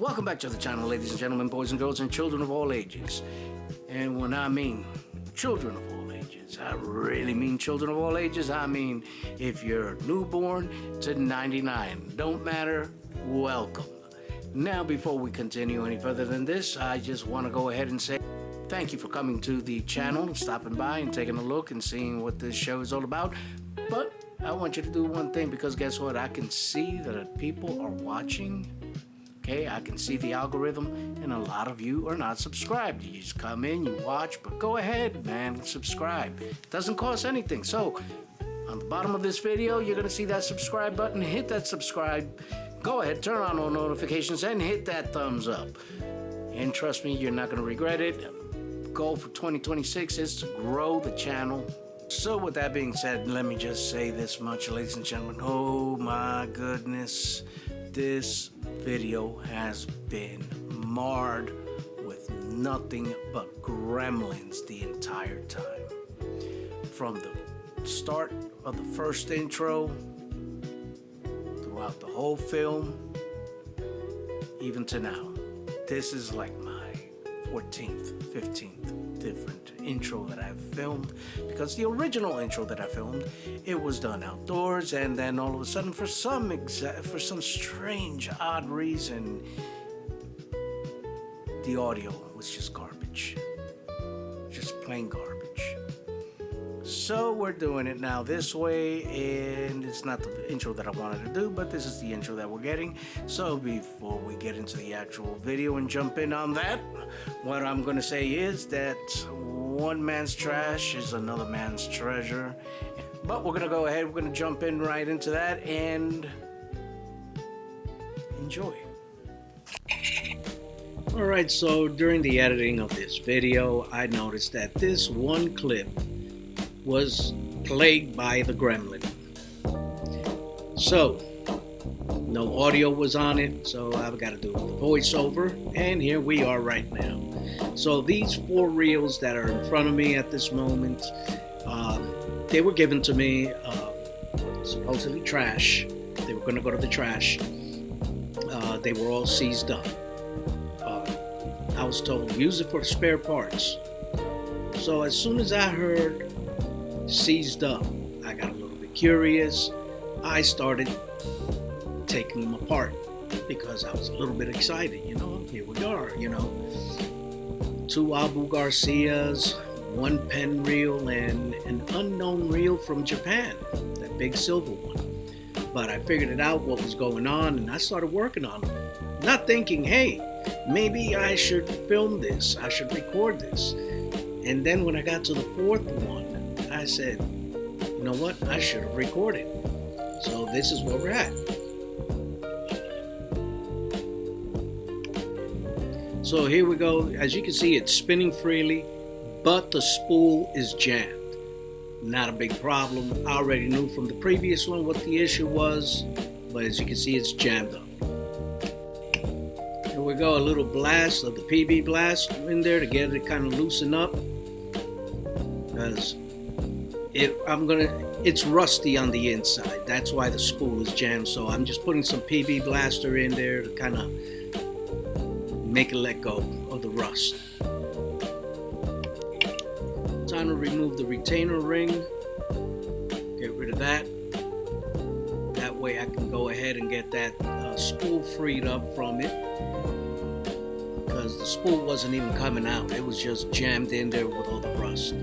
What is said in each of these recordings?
Welcome back to the channel, ladies and gentlemen, boys and girls, and children of all ages. And when I mean children of all ages, I really mean children of all ages. I mean, if you're newborn to 99, don't matter, welcome. Now, before we continue any further than this, I just want to go ahead and say thank you for coming to the channel, stopping by and taking a look and seeing what this show is all about. But I want you to do one thing, because guess what? I can see that people are watching. Okay, I can see the algorithm, and a lot of you are not subscribed. You just come in, you watch, but go ahead, man, subscribe. It doesn't cost anything. So, on the bottom of this video, you're going to see that subscribe button. Hit that subscribe. Go ahead, turn on all notifications, and hit that thumbs up. And trust me, you're not going to regret it. Goal for 2026 is to grow the channel. So with that being said, let me just say this much, ladies and gentlemen. Oh my goodness. This video has been marred with nothing but gremlins the entire time. From the start of the first intro, throughout the whole film, even to now. This is like my 14th, 15th different intro that I've filmed, because the original intro that I filmed, it was done outdoors, and then all of a sudden, for some strange, odd reason, the audio was just garbage, just plain garbage. So we're doing it now this way, and it's not the intro that I wanted to do, but this is the intro that we're getting. So before we get into the actual video and jump in on that, what I'm going to say is that one man's trash is another man's treasure. But we're going to go ahead, we're going to jump in right into that and enjoy. Alright, so during the editing of this video, I noticed that this one clip was plagued by the gremlin. So, no audio was on it, so I've got to do the voiceover, and here we are right now. So these 4 reels that are in front of me at this moment, they were given to me, supposedly trash. They were going to go to the trash. They were all seized up. I was told, use it for spare parts. So as soon as I heard seized up, I got a little bit curious. I started taking them apart because I was a little bit excited, here we are, 2 Abu Garcias, 1 pen reel, and an unknown reel from Japan, that big silver one. But I figured it out what was going on, and I started working on them, not thinking, hey, maybe I should film this, I should record this. And then when I got to the 4th one, I said, you know what, I should have recorded. So this is where we're at. So here we go. As you can see, it's spinning freely, but the spool is jammed. Not a big problem. I already knew from the previous one what the issue was, but as you can see, it's jammed up. Here we go, a little blast of the PB blast in there to get it kind of loosen up, because it's rusty on the inside. That's why the spool is jammed. So I'm just putting some PB blaster in there to kind of make it let go of the rust. Time to remove the retainer ring. Get rid of that. That way I can go ahead and get that spool freed up from it, because the spool wasn't even coming out. It was just jammed in there with all the rust.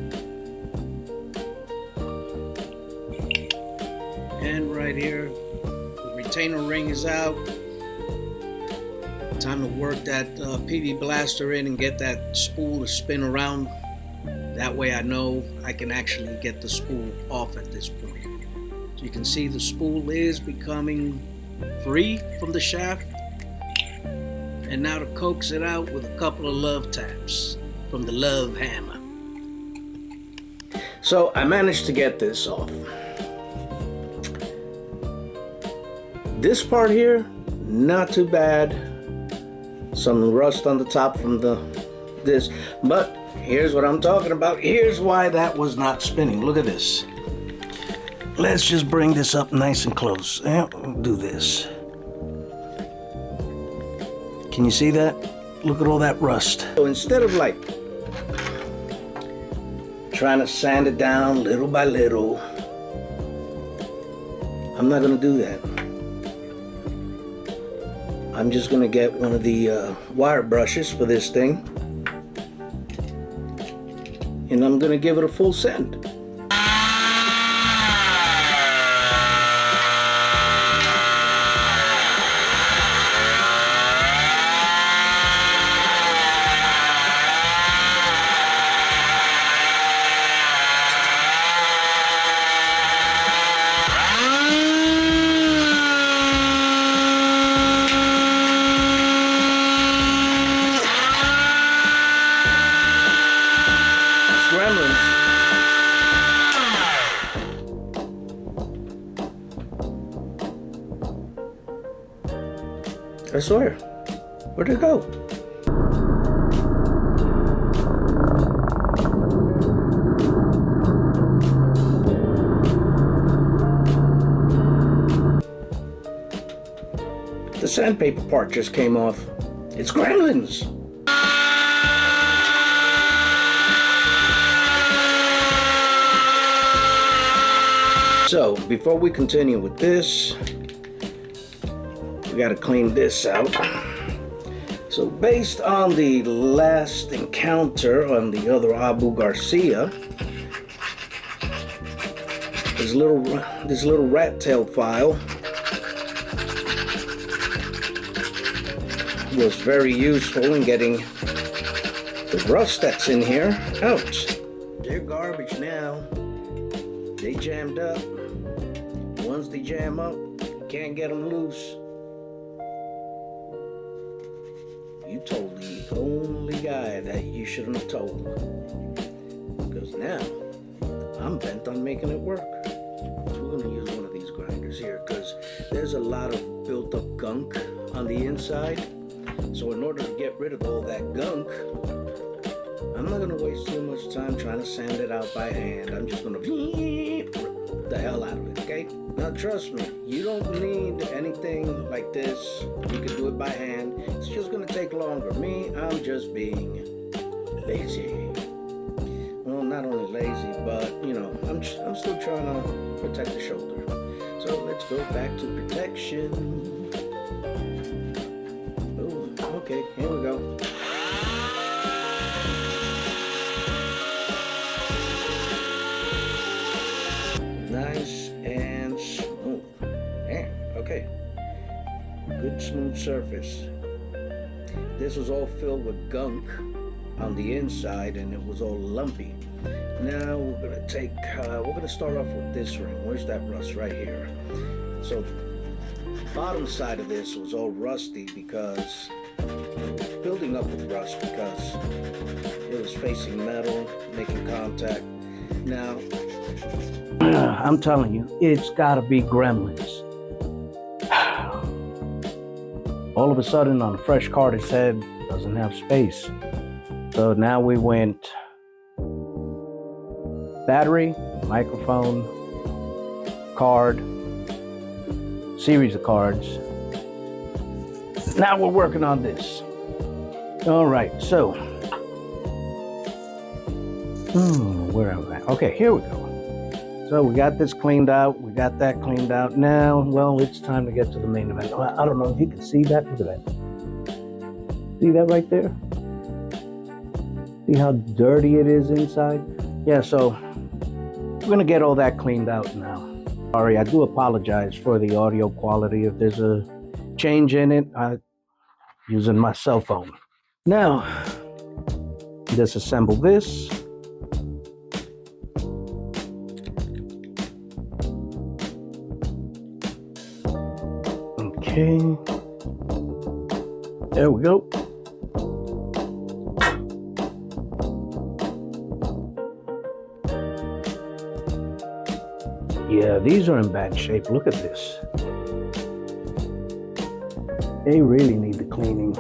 And right here, the retainer ring is out. Time to work that PB blaster in and get that spool to spin around. That way I know I can actually get the spool off at this point. So you can see the spool is becoming free from the shaft. And now to coax it out with a couple of love taps from the love hammer. So I managed to get this off. This part here, not too bad. Some rust on the top from this, but here's what I'm talking about. Here's why that was not spinning. Look at this. Let's just bring this up nice and close. Do this. Can you see that? Look at all that rust. So instead of like trying to sand it down little by little, I'm not gonna do that. I'm just gonna get one of the wire brushes for this thing, and I'm gonna give it a full sand. I swear. Where'd it go? The sandpaper part just came off. It's gremlins. So, before we continue with this, we gotta clean this out. So based on the last encounter on the other Abu Garcia, this little rat tail file was very useful in getting the rust that's in here out. They're garbage now. They jammed up. Once they jam up, you can't get them loose. You told the only guy that you shouldn't have told. Because now, I'm bent on making it work. So we're gonna use one of these grinders here because there's a lot of built up gunk on the inside. So in order to get rid of all that gunk, I'm not gonna waste too much time trying to sand it out by hand. I'm just gonna rip the hell out of it, okay? Now trust me, you don't need anything like this. You can do it by hand. It's just gonna take longer. Me, I'm just being lazy. Well, not only lazy, but you know, I'm still trying to protect the shoulder. So let's go back to protection. Oh, okay, here we go. Nice and smooth. Yeah, okay. Good smooth surface. This was all filled with gunk on the inside and it was all lumpy. Now we're gonna start off with this ring. Where's that rust? Right here. So the bottom side of this was all rusty because building up with rust because it was facing metal, making contact. Now I'm telling you, it's gotta be gremlins. All of a sudden on a fresh card it said doesn't have space. So now we went battery, microphone, card, series of cards. Now we're working on this. All right, so where am I? Okay, here we go. So we got this cleaned out. We got that cleaned out. Now, well, it's time to get to the main event. I don't know if you can see that. Look at that. See that right there? See how dirty it is inside? Yeah, so we're gonna get all that cleaned out now. Sorry, I do apologize for the audio quality. If there's a change in it, I'm using my cell phone. Now, disassemble this. Okay, there we go. Yeah, these are in bad shape. Look at this. They really need the cleaning.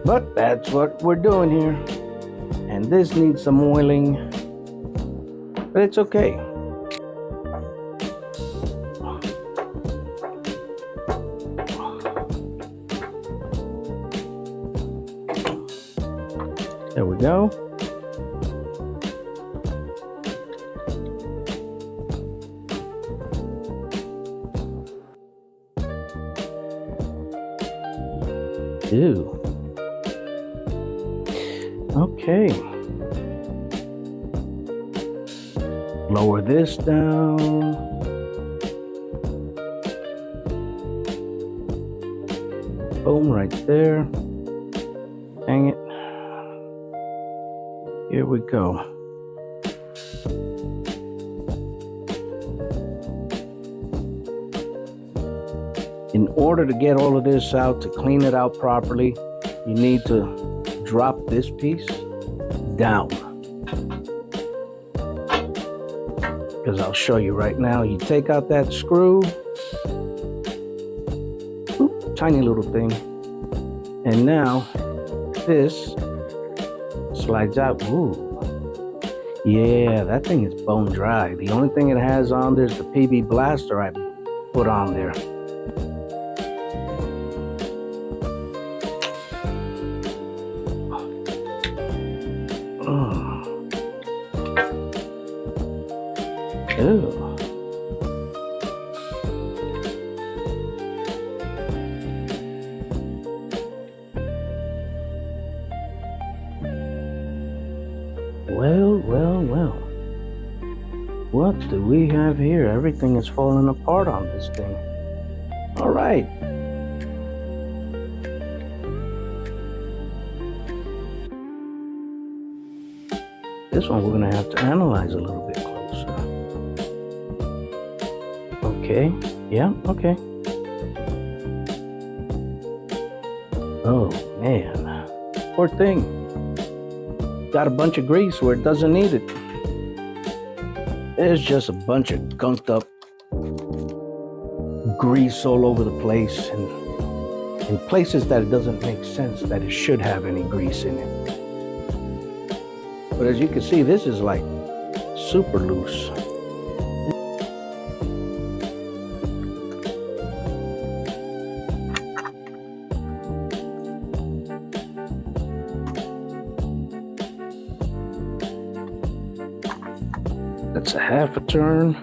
But that's what we're doing here. And this needs some oiling. But it's okay. There we go. Ew. Okay. Lower this down. Boom, right there. Hang it. Here we go. In order to get all of this out, to clean it out properly, you need to drop this piece down. Because I'll show you right now. You take out that screw, oop, tiny little thing, and now this slides out. Ooh, yeah, that thing is bone dry. The only thing it has on there is the PB blaster I put on there. Ew. Well. What do we have here? Everything is falling apart on this thing. All right. This one we're gonna have to analyze a little bit closer. Okay, yeah, okay. Oh man, poor thing. Got a bunch of grease where it doesn't need it. There's just a bunch of gunked up grease all over the place, and in places that it doesn't make sense that it should have any grease in it. But as you can see, this is like super loose. That's a half a turn.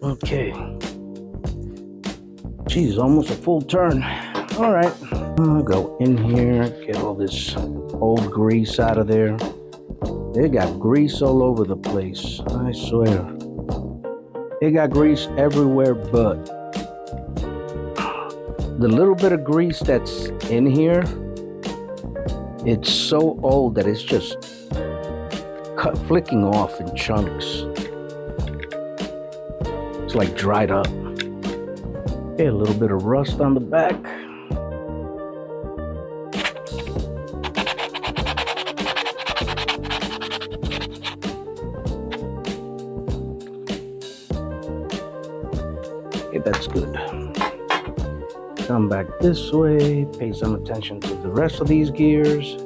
Okay. Geez, almost a full turn. All right. I'll go in here, get all this old grease out of there. They got grease all over the place, I swear. They got grease everywhere but the little bit of grease that's in here. It's so old that it's just flicking off in chunks. It's like dried up. Okay, a little bit of rust on the back. Okay, that's good. Come back this way, pay some attention to the rest of these gears.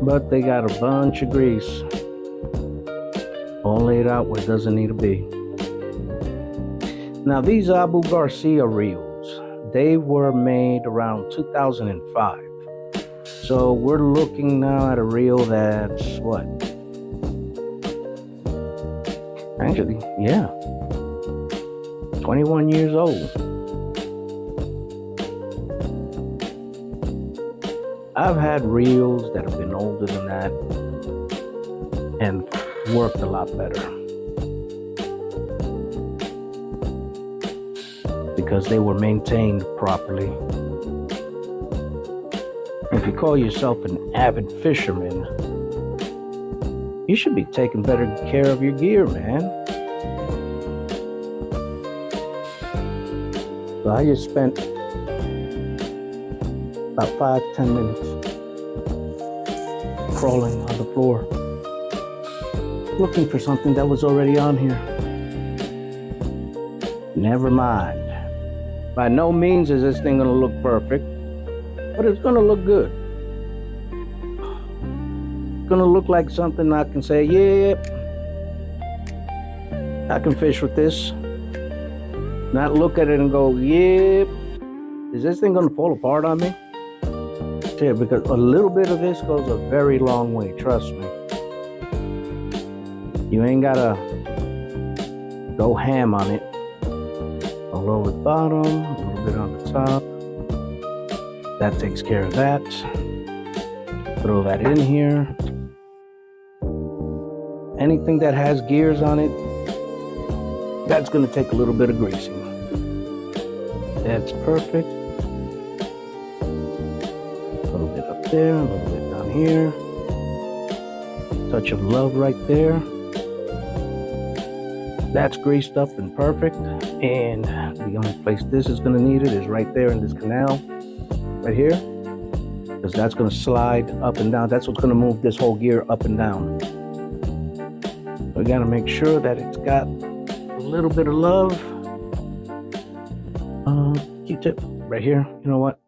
But they got a bunch of grease all laid out where it doesn't need to be. Now these Abu Garcia reels, they were made around 2005. So we're looking now at a reel that's what? Actually, yeah, 21 years old. I've had reels that have been older than that and worked a lot better because they were maintained properly. If you call yourself an avid fisherman, you should be taking better care of your gear, man. So I just spent about 5-10 minutes crawling on the floor looking for something that was already on here. Never mind. By no means is this thing gonna look perfect, but it's gonna look good. It's gonna look like something I can say, yeah, I can fish with this. Not look at it and go, yep. Is this thing gonna fall apart on me? Yeah, because a little bit of this goes a very long way, trust me. You ain't gotta go ham on it. All over the bottom, a little bit on the top. That takes care of that. Throw that in here. Anything that has gears on it, that's gonna take a little bit of greasing. That's perfect. A little bit up there, a little bit down here. Touch of love right there. That's greased up and perfect. And the only place this is gonna need it is right there in this canal, right here. Because that's gonna slide up and down. That's what's gonna move this whole gear up and down. We gotta make sure that it's got a little bit of love. Q-tip right here. You know what?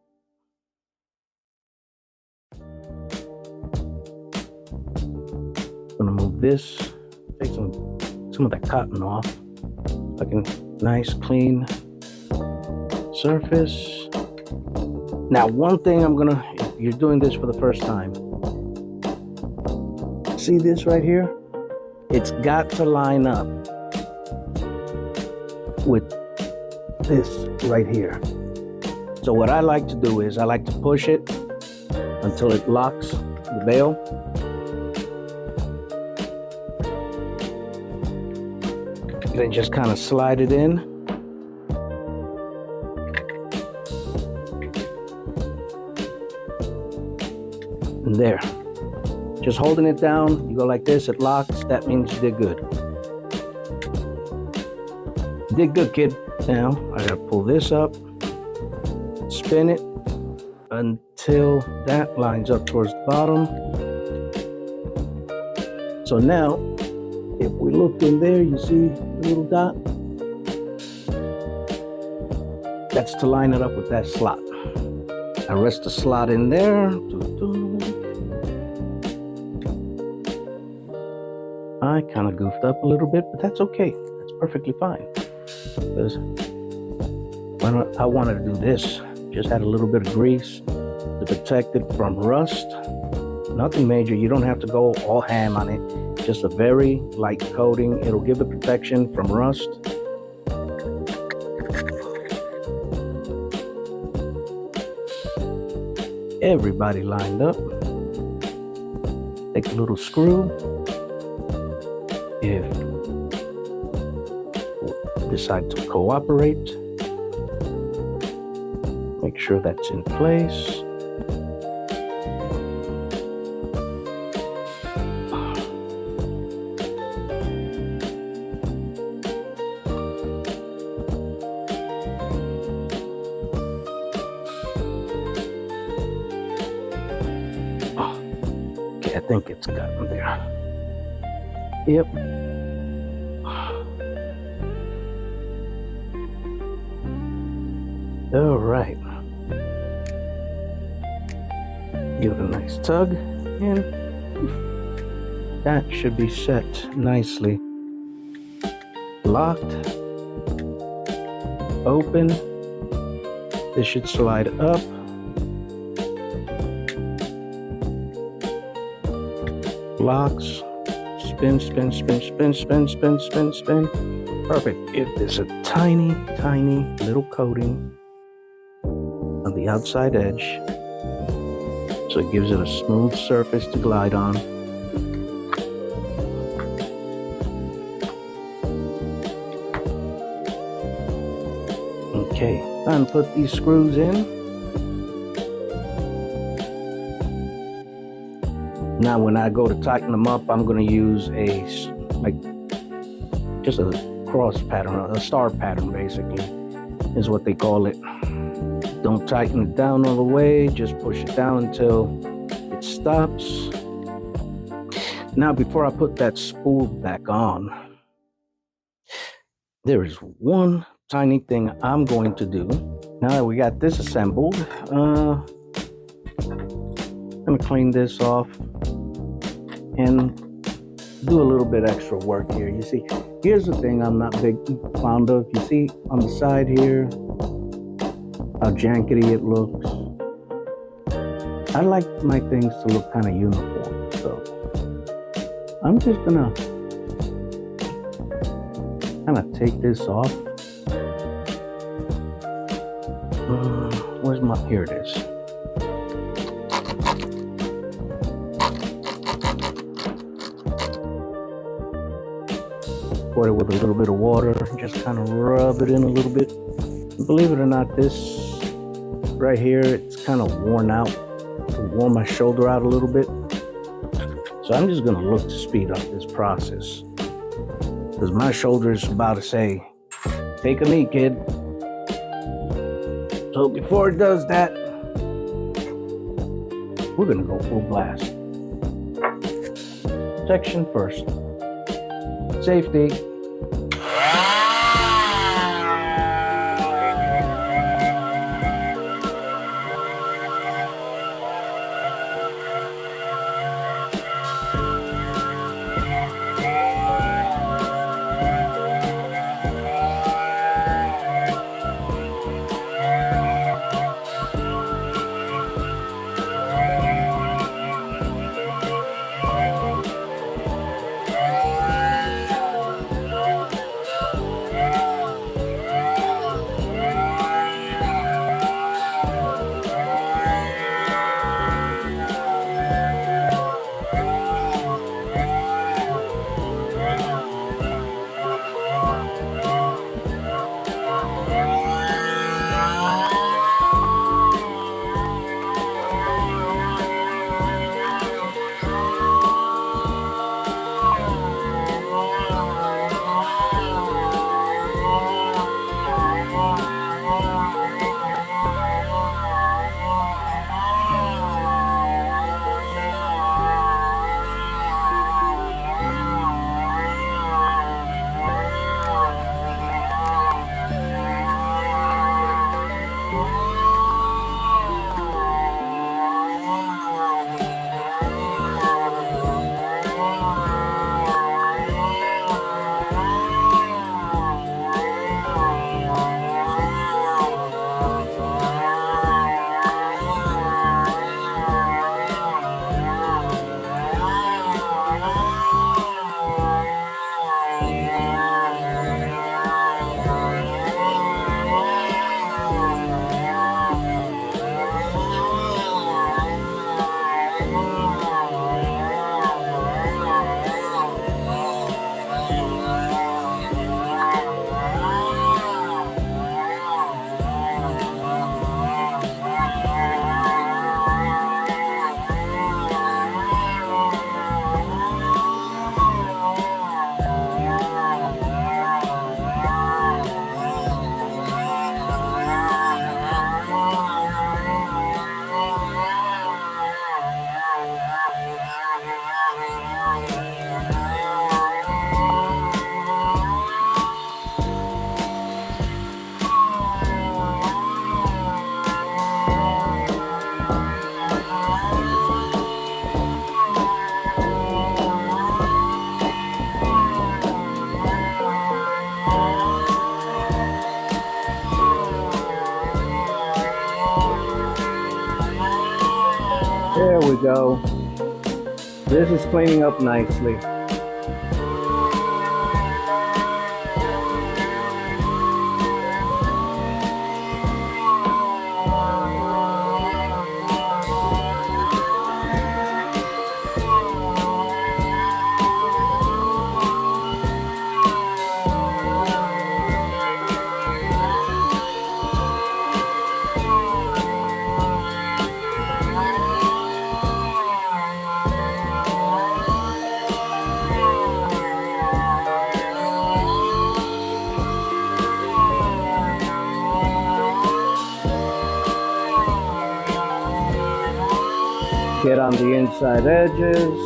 Gonna move this. Take some of that cotton off. Like a nice clean surface. Now, one thing if you're doing this for the first time, see this right here? It's got to line up with this right here. So what I like to do is I like to push it until it locks the bail. Then just kind of slide it in. And there. Just holding it down, you go like this, it locks, that means you did good. You did good, kid. Now, I gotta pull this up, spin it until that lines up towards the bottom. So now, if we look in there, you see the little dot? That's to line it up with that slot. I rest the slot in there. I kind of goofed up a little bit, but that's okay. That's perfectly fine. Because I wanted to do this. Just had a little bit of grease to protect it from rust. Nothing major. You don't have to go all ham on it. Just a very light coating. It'll give the protection from rust. Everybody lined up. Take a little screw. If you decide to cooperate, make sure that's in place. Okay, I think it's gotten there. Yep. All right. Give it a nice tug, and that should be set nicely. Locked. Open. This should slide up. Locks. Spin, spin, spin, spin, spin, spin, spin, spin. Perfect. It is a tiny, tiny little coating on the outside edge, so it gives it a smooth surface to glide on. Okay, and put these screws in. Now when I go to tighten them up, I'm going to use just a cross pattern, a star pattern basically, is what they call it. Don't tighten it down all the way, just push it down until it stops. Now, before I put that spool back on, there is one tiny thing I'm going to do. Now that we got this assembled, I'm gonna clean this off and do a little bit extra work here. You see, here's the thing I'm not big fond of. You see on the side here, how jankety it looks. I like my things to look kind of uniform, so I'm just gonna kind of take this off. Where's my, here it is. Pour it with a little bit of water, just kind of rub it in a little bit. Believe it or not, this right here, it's kind of worn out. It wore my shoulder out a little bit. So I'm just gonna look to speed up this process, because my shoulder is about to say, take a knee, kid. So before it does that, we're gonna go full blast. Protection first. Safety. There we go. This is cleaning up nicely. Get on the inside edges.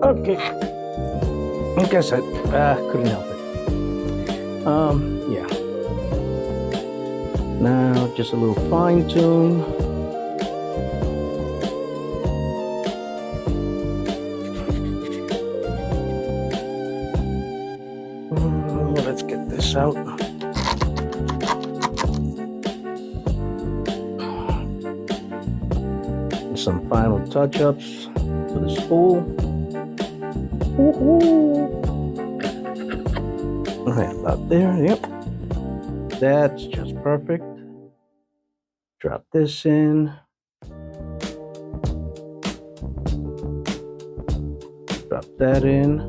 Okay. Like I said, couldn't help it. Yeah. Now, just a little fine tune. Let's get this out. Some final touch-ups to the spool. Right about there, yep. That's just perfect. Drop this in. Drop that in.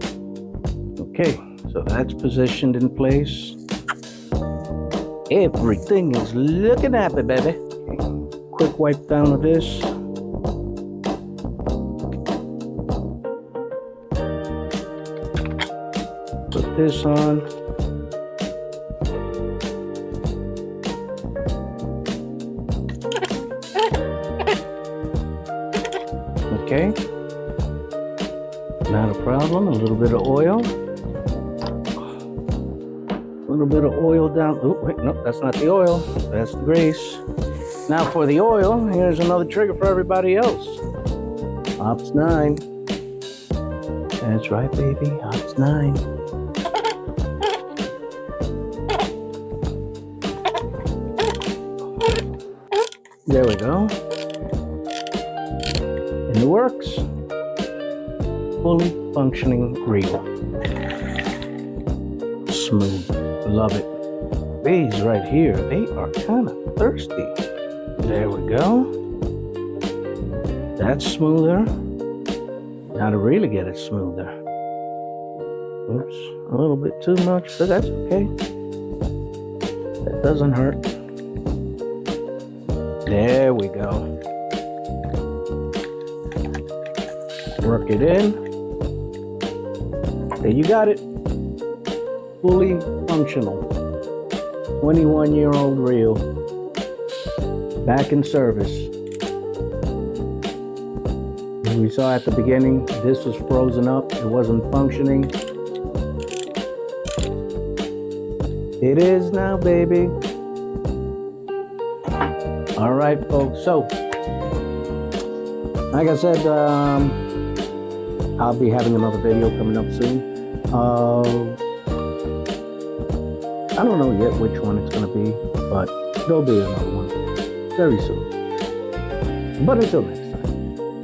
Okay, so that's positioned in place. Everything is looking happy, baby. Okay. Quick wipe down of this. Put this on. Okay, not a problem. A little bit of oil. A little bit of oil down. Oh, wait, no, that's not the oil. That's the grease. Now for the oil, here's another trigger for everybody else. Ops 9. That's right, baby. Ops 9. There we go. In the works. Fully functioning reel. Smooth. Love it. These right here, they are kind of thirsty. There we go. That's smoother. Now to really get it smoother. Oops, a little bit too much, but that's okay. That doesn't hurt. There we go. Work it in. There you got it. Fully functional. 21-year-old reel. Back in service. As we saw at the beginning, this was frozen up. It wasn't functioning. It is now, baby. All right, folks. So, like I said, I'll be having another video coming up soon. I don't know yet which one it's going to be, but there'll be another one very soon. But until next time,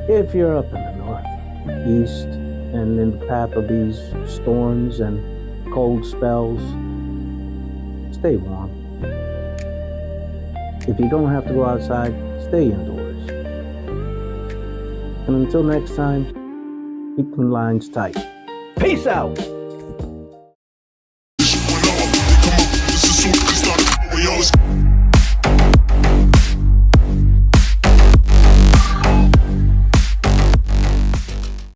if you're up in the northeast and in the path of these storms and cold spells, stay warm. If you don't have to go outside, stay indoors. And until next time, keep the lines tight. Peace out!